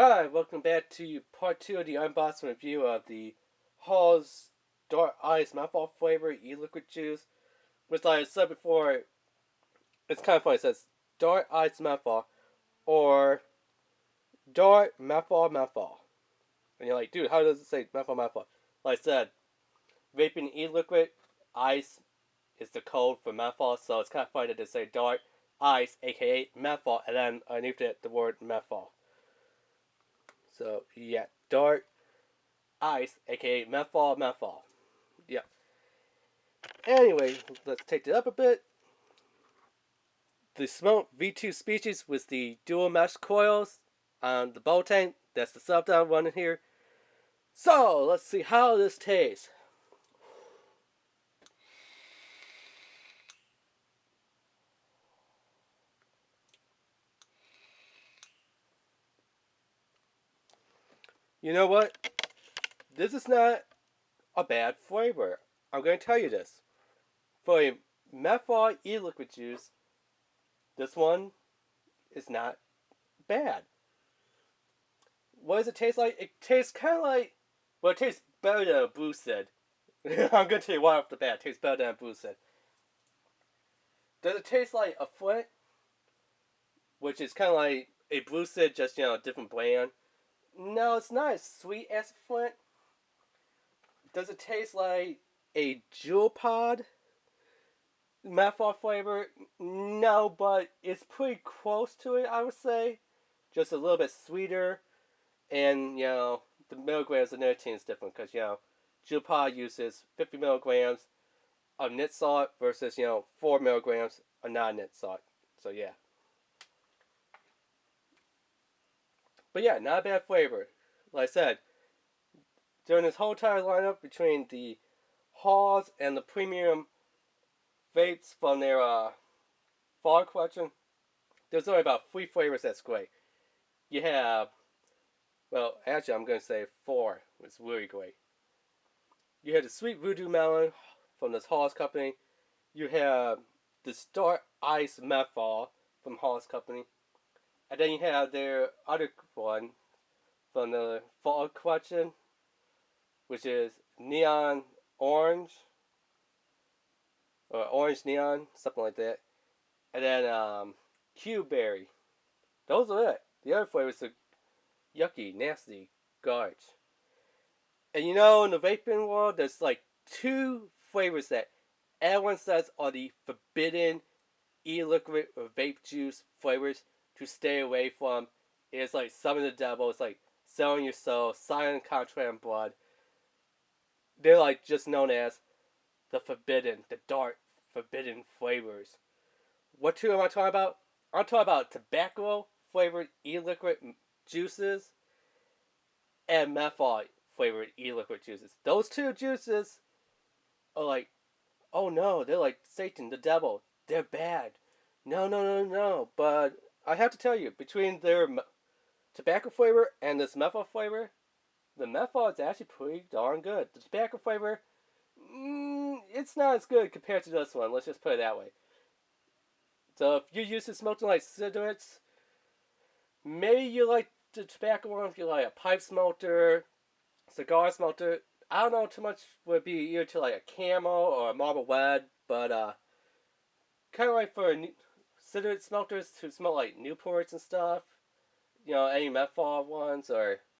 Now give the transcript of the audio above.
Hi, welcome back to part 2 of the unboxing review of the Halls Dark Ice Mouthful Flavor e-liquid juice. Which, like I said before, it's kind of funny. It says Dark Ice Mouthful or Dark Mouthful. And you're like, dude, how does it say Mouthful? Like I said, vaping e-liquid, ice is the code for mouthful, so it's kind of funny to say Dark Ice, aka mouthful, and then underneath it, the word mouthful. So, yeah, Dark Ice, aka mouthful. Yeah. Anyway, let's take it up a bit. The Smoke V2 species with the dual mesh coils on the bowl tank. That's the sub that I'm running here. So, let's see how this tastes. You know what? This is not a bad flavor. I'm going to tell you this. For a methanol e-liquid juice, this one is not bad. What does it taste like? It tastes kind of like, well, it tastes better than a Boosted. I'm going to tell you right off the bat, it tastes better than a Boosted. Does it taste like a Flint? Which is kind of like a Boosted, just, a different brand. No, it's not as sweet as Flint. Does it taste like a Jewel Pod menthol flavor? No, but it's pretty close to it, I would say. Just a little bit sweeter. And, the milligrams of nicotine is different because, Jewel Pod uses 50 milligrams of nit salt versus, 4 milligrams of non-nit salt. So, yeah. But, yeah, not a bad flavor. Like I said, during this whole entire lineup between the Halls and the premium vapes from their fall collection, there's only about 3 flavors that's great. You have, well, actually, I'm going to say 4. It's really great. You have the Sweet Voodoo Melon from this Halls company. You have the Dark Ice Menthol from Halls company. And then you have their other one from the fall collection, which is Neon Orange, or Orange Neon, something like that. And then Q Berry. Those are it. The other flavors are yucky, nasty, garbage. And in the vaping world, there's like 2 flavors that everyone says are the forbidden e-liquid or vape juice flavors to stay away from. It's like Summon the Devil, it's like Selling Your Soul, Silent Contract and Blood. They're like just known as the dark, forbidden flavors. What 2 am I talking about? I'm talking about tobacco flavored e-liquid juices and menthol flavored e-liquid juices. Those 2 juices are like, oh no, they're like Satan, the devil. They're bad. No, no, no, no. But I have to tell you, between their tobacco flavor and this menthol flavor, the menthol is actually pretty darn good. The tobacco flavor, it's not as good compared to this one. Let's just put it that way. So if you're used to smoking like cigarettes, maybe you like the tobacco one. If you like a pipe smoker, cigar smoker, I don't know too much would be either to like a Camel or a Marble Red, but kind of like for cigarette smokers who smoke like Newports and stuff, any menthol ones or